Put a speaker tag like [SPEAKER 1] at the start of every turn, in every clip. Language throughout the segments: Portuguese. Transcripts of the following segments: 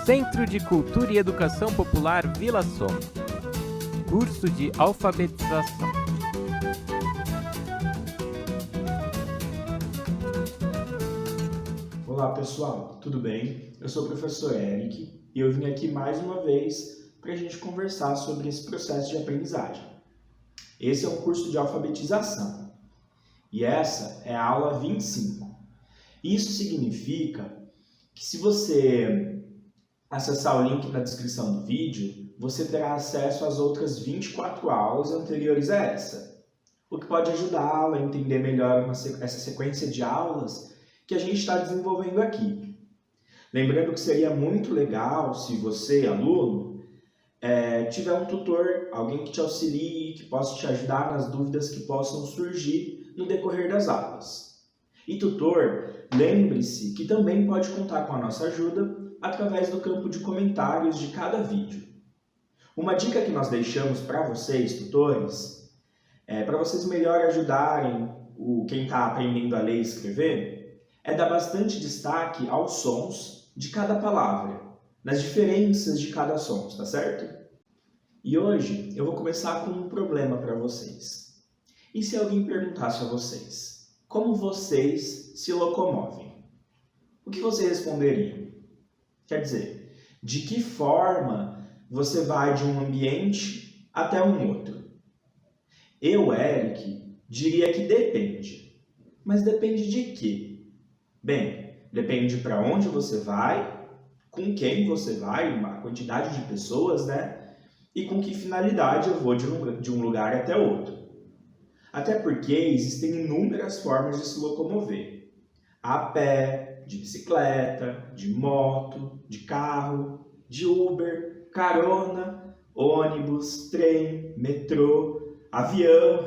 [SPEAKER 1] Centro de Cultura e Educação Popular Vila Soma. Curso de alfabetização.
[SPEAKER 2] Olá pessoal, tudo bem? Eu sou o professor Eric e eu vim aqui mais uma vez para a gente conversar sobre esse processo de aprendizagem. Esse é um curso de alfabetização e essa é a aula 25. Isso significa que se você acessar o link na descrição do vídeo, você terá acesso às outras 24 aulas anteriores a essa, o que pode ajudá-lo a entender melhor essa sequência de aulas que a gente está desenvolvendo aqui. Lembrando que seria muito legal se você, aluno, tiver um tutor, alguém que te auxilie, que possa te ajudar nas dúvidas que possam surgir no decorrer das aulas. E tutor, lembre-se que também pode contar com a nossa ajuda através do campo de comentários de cada vídeo. Uma dica que nós deixamos para vocês, tutores, para vocês melhor ajudarem quem está aprendendo a ler e escrever, é dar bastante destaque aos sons de cada palavra, nas diferenças de cada som, tá certo? E hoje eu vou começar com um problema para vocês. E se alguém perguntasse a vocês, como vocês se locomovem? O que vocês responderiam? Quer dizer, de que forma você vai de um ambiente até um outro? Eu, Eric, diria que depende. Mas depende de quê? Bem, depende para onde você vai, com quem você vai, uma quantidade de pessoas, né? E com que finalidade eu vou de um lugar até outro. Até porque existem inúmeras formas de se locomover. A pé, de bicicleta, de moto, de carro, de Uber, carona, ônibus, trem, metrô, avião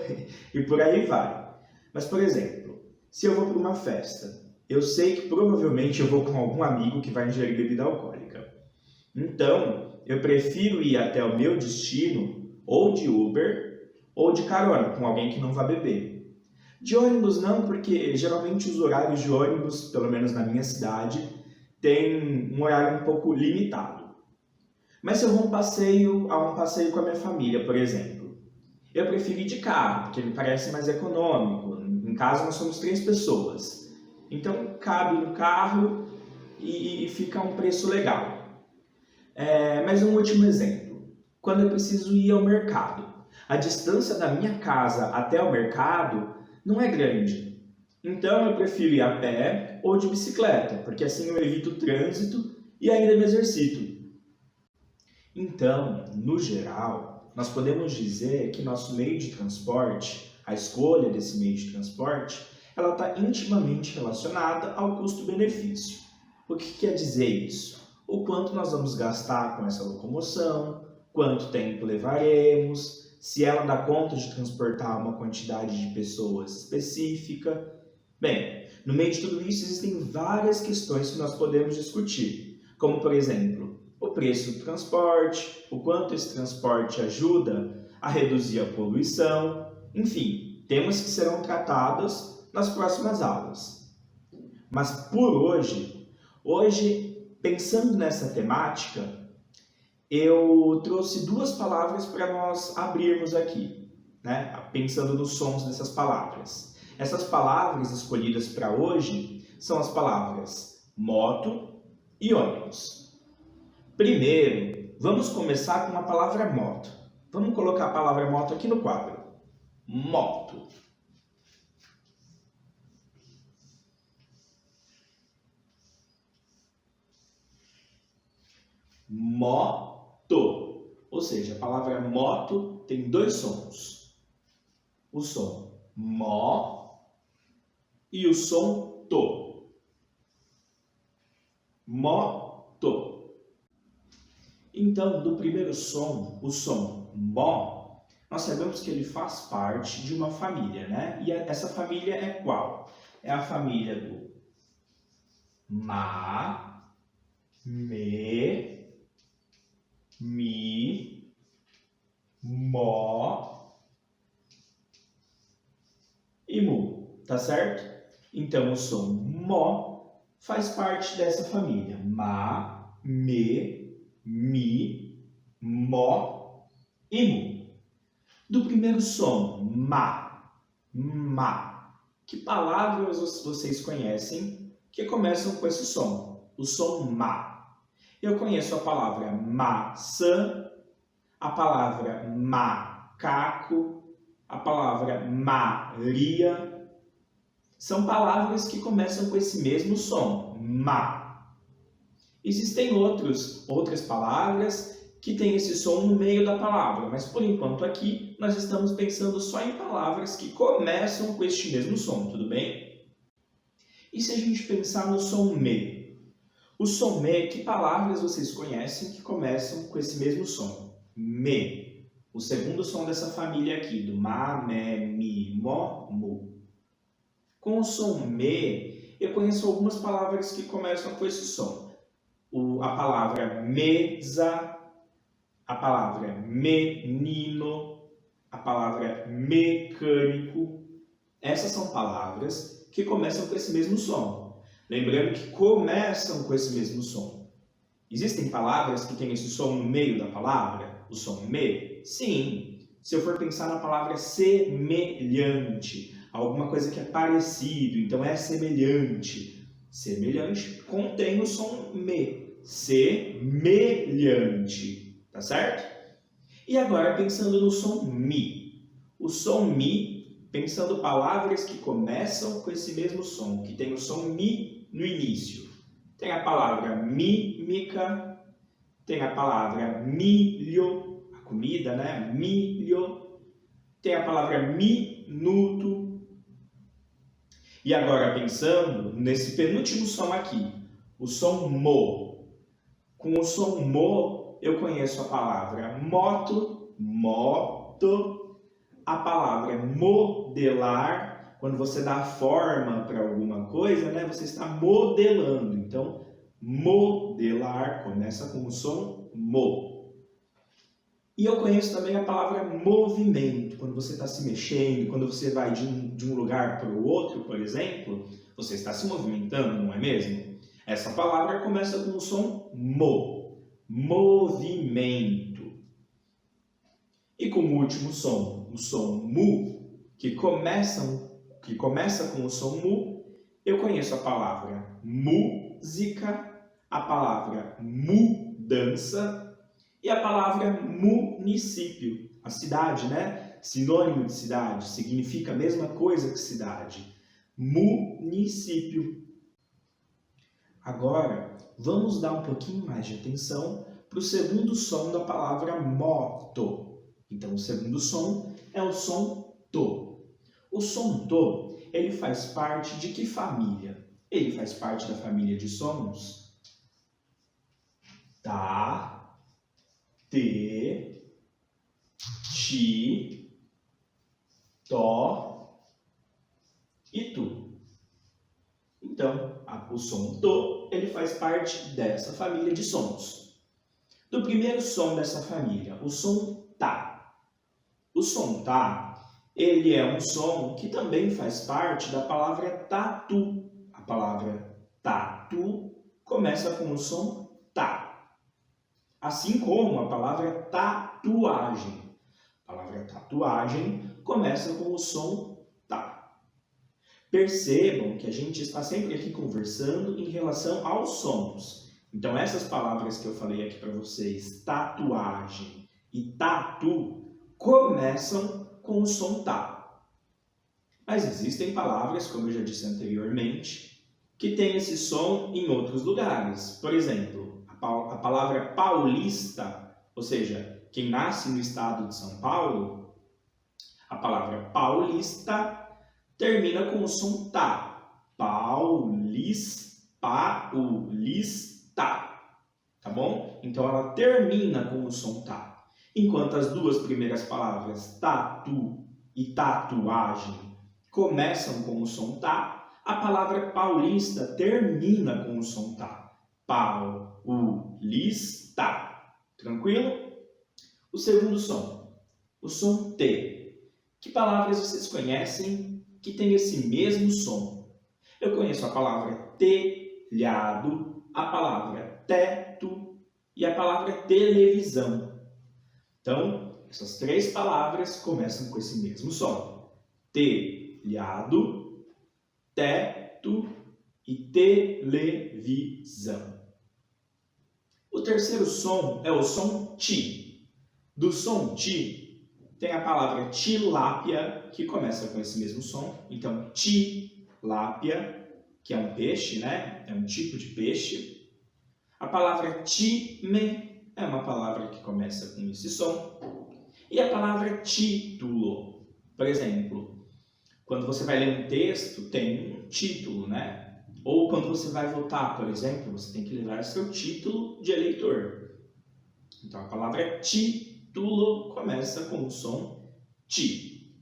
[SPEAKER 2] e por aí vai. Mas, por exemplo, se eu vou para uma festa, eu sei que provavelmente eu vou com algum amigo que vai ingerir bebida alcoólica. Então, eu prefiro ir até o meu destino ou de Uber ou de carona, com alguém que não vai beber. De ônibus não, porque geralmente os horários de ônibus, pelo menos na minha cidade, tem um horário um pouco limitado. Mas se eu vou a um passeio com a minha família, por exemplo, eu prefiro ir de carro, porque me parece mais econômico. Em casa nós somos 3 pessoas. Então cabe no carro e fica um preço legal. Mas um último exemplo. Quando eu preciso ir ao mercado, a distância da minha casa até o mercado não é grande. Então eu prefiro ir a pé ou de bicicleta, porque assim eu evito o trânsito e ainda me exercito. Então, no geral, nós podemos dizer que nosso meio de transporte, a escolha desse meio de transporte, ela está intimamente relacionada ao custo-benefício. O que quer dizer isso? O quanto nós vamos gastar com essa locomoção, quanto tempo levaremos, se ela dá conta de transportar uma quantidade de pessoas específica. Bem, no meio de tudo isso existem várias questões que nós podemos discutir, como por exemplo, o preço do transporte, o quanto esse transporte ajuda a reduzir a poluição, enfim, temas que serão tratados nas próximas aulas. Mas por hoje, pensando nessa temática, eu trouxe 2 palavras para nós abrirmos aqui, né? Pensando nos sons dessas palavras. Essas palavras escolhidas para hoje são as palavras moto e ônibus. Primeiro, vamos começar com a palavra moto. Vamos colocar a palavra moto aqui no quadro. Moto. Moto. Ou seja, a palavra moto tem 2 sons. O som mó e o som to. Moto. Então, do primeiro som, o som mó, nós sabemos que ele faz parte de uma família, né? E essa família é qual? É a família do ma, me, mi, mó e mu, tá certo? Então o som mó faz parte dessa família. Ma, me, mi, mo e mu. Do primeiro som, ma. Que palavras vocês conhecem que começam com esse som? O som ma. Eu conheço a palavra maçã, a palavra macaco, a palavra Maria. São palavras que começam com esse mesmo som, ma. Existem outras palavras que têm esse som no meio da palavra, mas por enquanto aqui nós estamos pensando só em palavras que começam com este mesmo som, tudo bem? E se a gente pensar no som me? O som me, que palavras vocês conhecem que começam com esse mesmo som? Me. O segundo som dessa família aqui, do ma, me, mi, mo, mu. Com o som me, eu conheço algumas palavras que começam com esse som. A palavra mesa, a palavra menino, a palavra mecânico. Essas são palavras que começam com esse mesmo som. Lembrando que começam com esse mesmo som. Existem palavras que têm esse som no meio da palavra? O som me? Sim. Se eu for pensar na palavra semelhante, alguma coisa que é parecido, então é semelhante. Semelhante contém o som me. Semelhante. Tá certo? E agora pensando no som mi. O som mi, pensando palavras que começam com esse mesmo som, que tem o som mi no início. Tem a palavra mímica, tem a palavra milho, a comida, né? Milho. Tem a palavra minuto. E agora pensando nesse penúltimo som aqui, o som mo. Com o som mo, eu conheço a palavra moto, a palavra modelar, quando você dá forma para alguma coisa, né, você está modelando. Então, modelar começa com o som mo. E eu conheço também a palavra movimento, quando você está se mexendo, quando você vai de um lugar para o outro, por exemplo, você está se movimentando, não é mesmo? Essa palavra começa com o som mo, movimento. E como último som, o som mu, que começa com o som mu, eu conheço a palavra música, a palavra mudança, e a palavra município, a cidade, né? Sinônimo de cidade, significa a mesma coisa que cidade. Município. Agora, vamos dar um pouquinho mais de atenção para o segundo som da palavra moto. Então, o segundo som é o som to. O som to, ele faz parte de que família? Ele faz parte da família de sons tá, te, ti, to e tu. Então, o som to, ele faz parte dessa família de sons. Do primeiro som dessa família, o som tá. O som tá, ele é um som que também faz parte da palavra tatu. A palavra tatu começa com o som tá. Assim como a palavra tatuagem. A palavra tatuagem começa com o som tá. Percebam que a gente está sempre aqui conversando em relação aos sons. Então, essas palavras que eu falei aqui para vocês, tatuagem e tatu, começam com o som tá. Mas existem palavras, como eu já disse anteriormente, que têm esse som em outros lugares. Por exemplo, a palavra paulista, ou seja, quem nasce no estado de São Paulo, a palavra paulista termina com o som tá. Paulista. Tá bom? Então ela termina com o som tá. Enquanto as duas primeiras palavras, tatu e tatuagem, começam com o som tá, a palavra paulista termina com o som tá. Paulista. Tranquilo? O segundo som, o som T. Que palavras vocês conhecem que tem esse mesmo som? Eu conheço a palavra telhado, a palavra teto, e a palavra televisão. Então, essas três palavras começam com esse mesmo som. Telhado, teto e televisão. O terceiro som é o som ti. Do som ti, tem a palavra tilápia, que começa com esse mesmo som. Então, tilápia, que é um peixe, né? É um tipo de peixe. A palavra time é uma palavra que começa com esse som. E a palavra título. Por exemplo, quando você vai ler um texto, tem um título, né? Ou quando você vai votar, por exemplo, você tem que levar seu título de eleitor. Então, a palavra título começa com o som ti.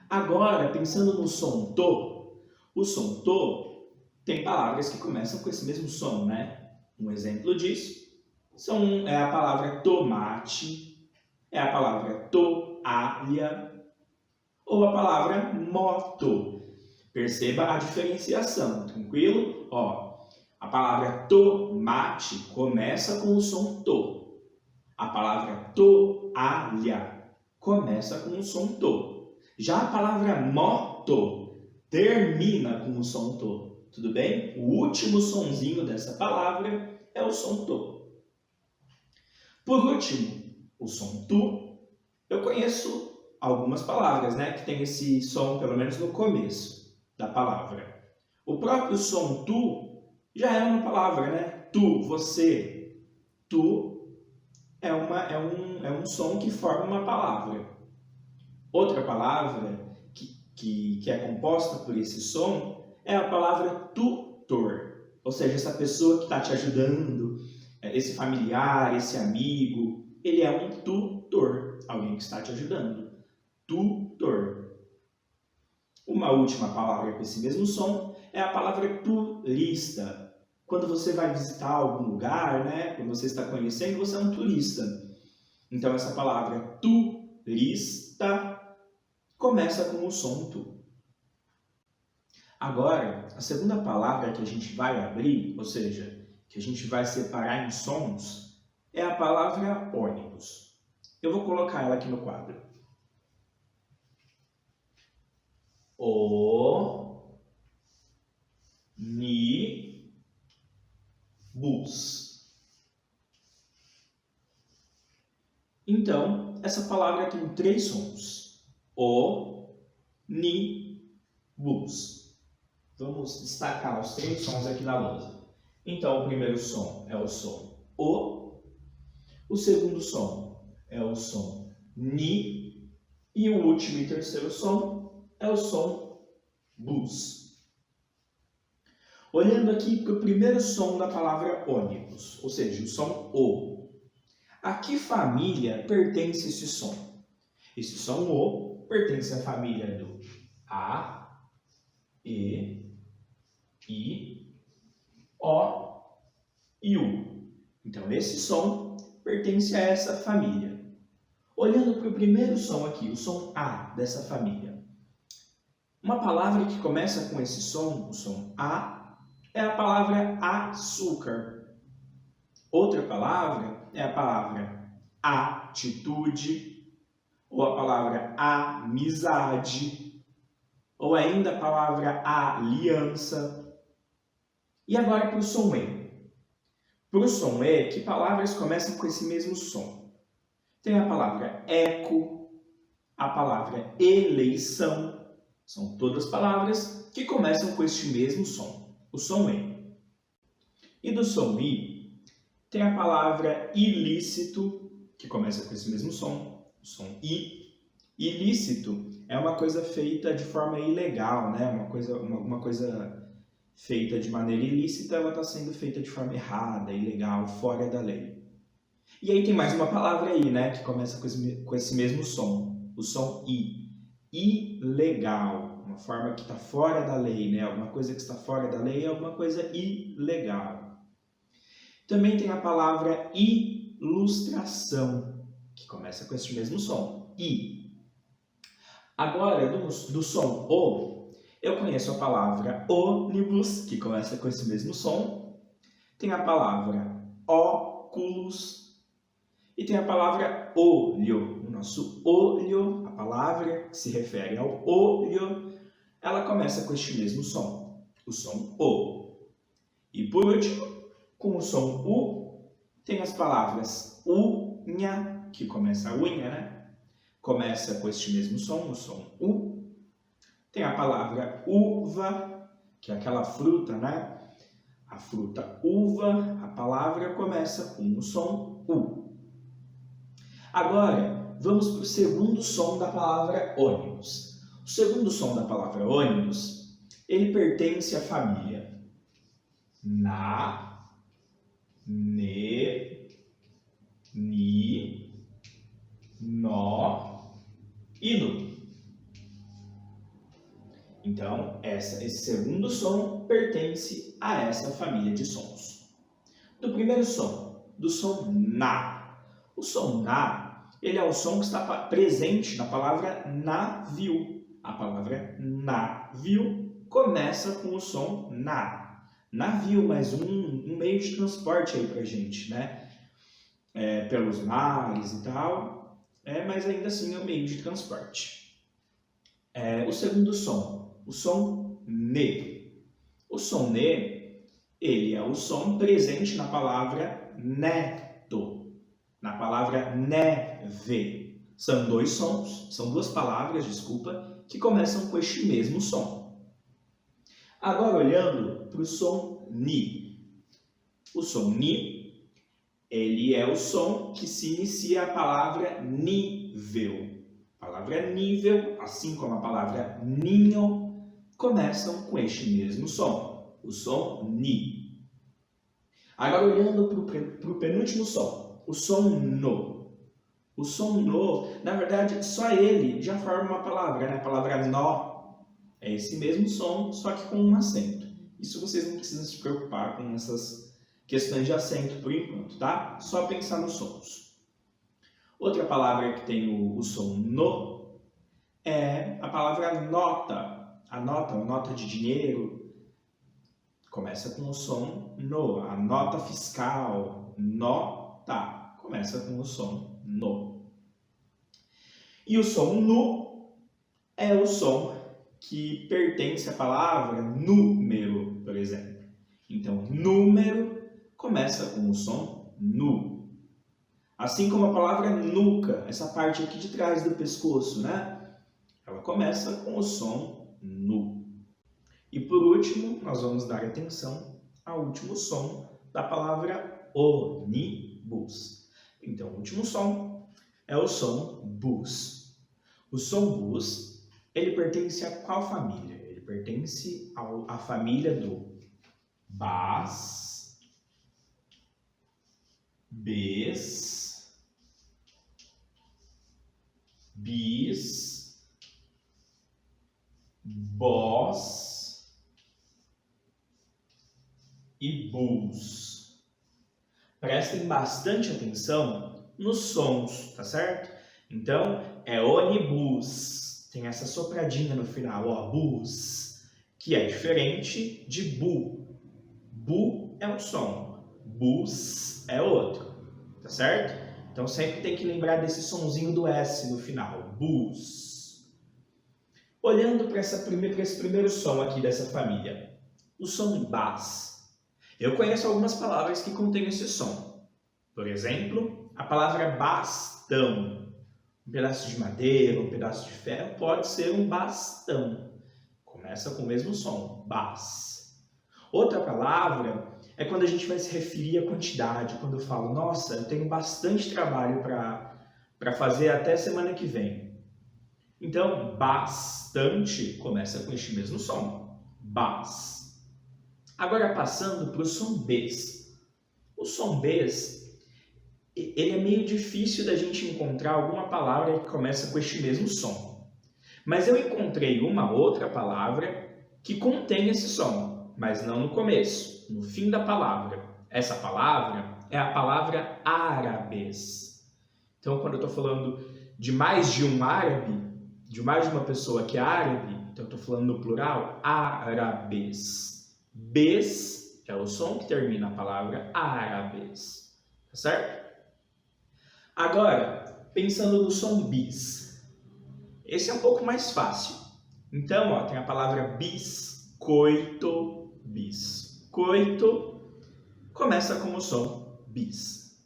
[SPEAKER 2] Agora, pensando no som to, o som to tem palavras que começam com esse mesmo som, né? Um exemplo disso é a palavra tomate, é a palavra toalha ou a palavra moto. Perceba a diferenciação, tranquilo? Ó, a palavra tomate começa com o som to. A palavra toalha começa com o som to. Já a palavra moto termina com o som to. Tudo bem? O último sonzinho dessa palavra é o som to. Por último, o som tu. Eu conheço algumas palavras, né, que tem esse som, pelo menos no começo da palavra. O próprio som tu já é uma palavra, né? Tu, você. Tu é um som que forma uma palavra. Outra palavra que é composta por esse som é a palavra tutor. Ou seja, essa pessoa que está te ajudando, esse familiar, esse amigo, ele é um tutor. Alguém que está te ajudando. Tutor. Uma última palavra com esse mesmo som é a palavra turista. Quando você vai visitar algum lugar, né? Quando você está conhecendo, você é um turista. Então, essa palavra turista começa com o som tu. Agora, a segunda palavra que a gente vai abrir, ou seja, que a gente vai separar em sons, é a palavra ônibus. Eu vou colocar ela aqui no quadro. Ônibus. Então, essa palavra tem três sons. Ônibus. Vamos destacar os três sons aqui na lousa. Então, o primeiro som é o som O. O segundo som é o som Ni. E o último e terceiro som é o som bus. Olhando aqui para o primeiro som da palavra ônibus, ou seja, o som O. A que família pertence esse som? Esse som O pertence à família do A, E, I, O e U. Então, esse som pertence a essa família. Olhando para o primeiro som aqui, o som A dessa família. Uma palavra que começa com esse som, o som A, é a palavra açúcar. Outra palavra é a palavra atitude, ou a palavra amizade, ou ainda a palavra aliança. E agora para o som E. Para o som E, que palavras começam com esse mesmo som? Tem a palavra eco, a palavra eleição. São todas palavras que começam com este mesmo som, o som E. E do som I, tem a palavra ilícito, que começa com esse mesmo som, o som I. Ilícito é uma coisa feita de forma ilegal, né? Uma coisa feita de maneira ilícita, ela está sendo feita de forma errada, ilegal, fora da lei. E aí tem mais uma palavra aí, né? Que começa com esse mesmo som, o som I. Ilegal, uma forma que está fora da lei, né? Alguma coisa que está fora da lei é alguma coisa ilegal. Também tem a palavra ilustração, que começa com esse mesmo som, I. Agora, do som O, eu conheço a palavra ônibus, que começa com esse mesmo som. Tem a palavra óculos. E tem a palavra olho. O nosso olho, a palavra que se refere ao olho, ela começa com este mesmo som, o som O. E por último, com o som U, tem as palavras unha, que começa a unha, né? Começa com este mesmo som, o som U. Tem a palavra uva, que é aquela fruta, né? A fruta uva, a palavra começa com o som U. Agora, vamos para o segundo som da palavra ônibus. O segundo som da palavra ônibus, ele pertence à família na, ne, ni, nó e nu. Então, esse segundo som pertence a essa família de sons. Do primeiro som, do som na. O som na, ele é o som que está presente na palavra navio. A palavra navio começa com o som na. Navio, mais um meio de transporte aí pra gente, né? Pelos mares e tal, mas ainda assim é um meio de transporte. O segundo som, o som ne. O som ne, ele é o som presente na palavra neto, na palavra neve. São dois sons, são duas palavras, desculpa, que começam com este mesmo som. Agora olhando para o som ni. O som ni, ele é o som que se inicia a palavra nível. A palavra nível, assim como a palavra ninho, começam com este mesmo som, o som ni. Agora olhando para o penúltimo som, o som no. O som no, na verdade, só ele já forma uma palavra, né? A palavra nó é esse mesmo som, só que com um acento. Isso vocês não precisam se preocupar com essas questões de acento por enquanto, tá? Só pensar nos sons. Outra palavra que tem o som no é a palavra nota. A nota de dinheiro, começa com o som no. A nota fiscal, nota, começa com o som no. E o som nu é o som que pertence à palavra número, por exemplo. Então, número começa com o som nu. Assim como a palavra nuca, essa parte aqui de trás do pescoço, né? Ela começa com o som nu. E por último, nós vamos dar atenção ao último som da palavra ônibus. Então, o último som é o som bus. O som bus, ele pertence a qual família? Ele pertence à família do bas, bes, bis, bós e bus. Prestem bastante atenção nos sons, tá certo? Então, é ônibus, tem essa sopradinha no final, ó, bus, que é diferente de bu. Bu é um som, bus é outro, tá certo? Então, sempre tem que lembrar desse sonzinho do S no final, bus. Olhando para esse primeiro som aqui dessa família, o som bas. Eu conheço algumas palavras que contêm esse som. Por exemplo, a palavra bastão. Um pedaço de madeira, um pedaço de ferro pode ser um bastão. Começa com o mesmo som, bas. Outra palavra é quando a gente vai se referir à quantidade. Quando eu falo, nossa, eu tenho bastante trabalho para fazer até semana que vem. Então, bastante começa com este mesmo som, bas. Agora passando para o som bes. O som bes, ele é meio difícil da gente encontrar alguma palavra que começa com este mesmo som. Mas eu encontrei uma outra palavra que contém esse som, mas não no começo, no fim da palavra. Essa palavra é a palavra árabes. Então, quando eu estou falando de mais de um árabe, de mais de uma pessoa que é árabe, então eu estou falando no plural, árabes. Bes é o som que termina a palavra árabes, tá certo? Agora, pensando no som bis. Esse é um pouco mais fácil. Então, ó, tem a palavra biscoito, biscoito, começa com o som bis.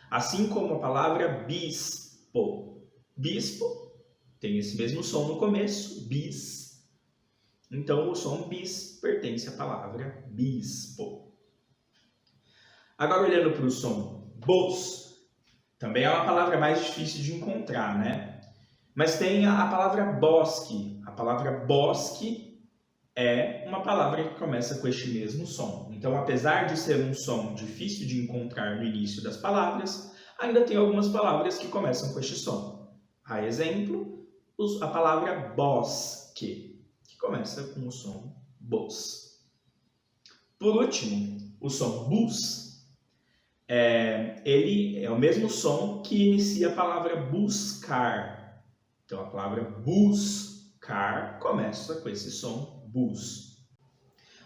[SPEAKER 2] Assim como a palavra bispo. Bispo tem esse mesmo som no começo, bis. Então, o som bis pertence à palavra bispo. Agora, olhando para o som bos, também é uma palavra mais difícil de encontrar, né? Mas tem a palavra bosque. A palavra bosque é uma palavra que começa com este mesmo som. Então, apesar de ser um som difícil de encontrar no início das palavras, ainda tem algumas palavras que começam com este som. A exemplo, a palavra bosque, que começa com o som bos. Por último, o som bus. Ele é o mesmo som que inicia a palavra buscar. Então, a palavra buscar começa com esse som bus.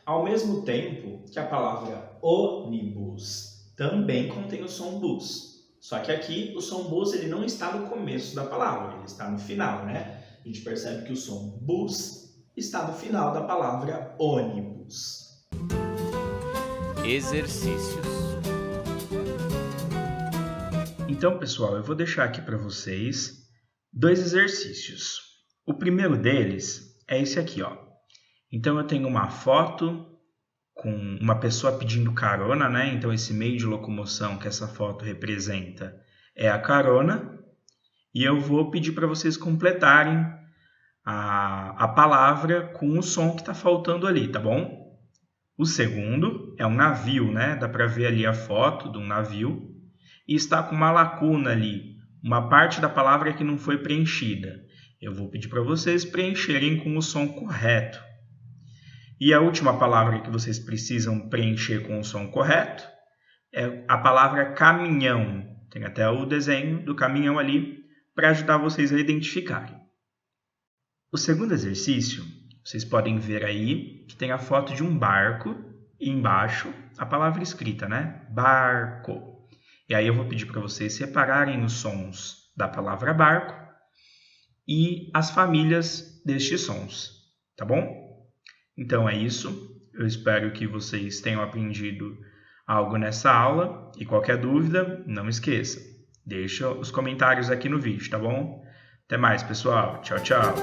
[SPEAKER 2] Ao mesmo tempo que a palavra ônibus também contém o som bus. Só que aqui o som bus ele não está no começo da palavra, ele está no final, né? A gente percebe que o som bus está no final da palavra ônibus.
[SPEAKER 1] Exercícios.
[SPEAKER 2] Então, pessoal, eu vou deixar aqui para vocês 2 exercícios. O primeiro deles é esse aqui, ó. Então, eu tenho uma foto com uma pessoa pedindo carona, né? Então, esse meio de locomoção que essa foto representa é a carona. E eu vou pedir para vocês completarem a palavra com o som que está faltando ali, tá bom? O segundo é um navio, né? Dá para ver ali a foto de um navio. E está com uma lacuna ali, uma parte da palavra que não foi preenchida. Eu vou pedir para vocês preencherem com o som correto. E a última palavra que vocês precisam preencher com o som correto é a palavra caminhão. Tem até o desenho do caminhão ali para ajudar vocês a identificarem. O segundo exercício, vocês podem ver aí que tem a foto de um barco e embaixo a palavra escrita, né? Barco. E aí eu vou pedir para vocês separarem os sons da palavra barco e as famílias destes sons, tá bom? Então é isso. Eu espero que vocês tenham aprendido algo nessa aula e qualquer dúvida, não esqueça. Deixa os comentários aqui no vídeo, tá bom? Até mais, pessoal. Tchau, tchau.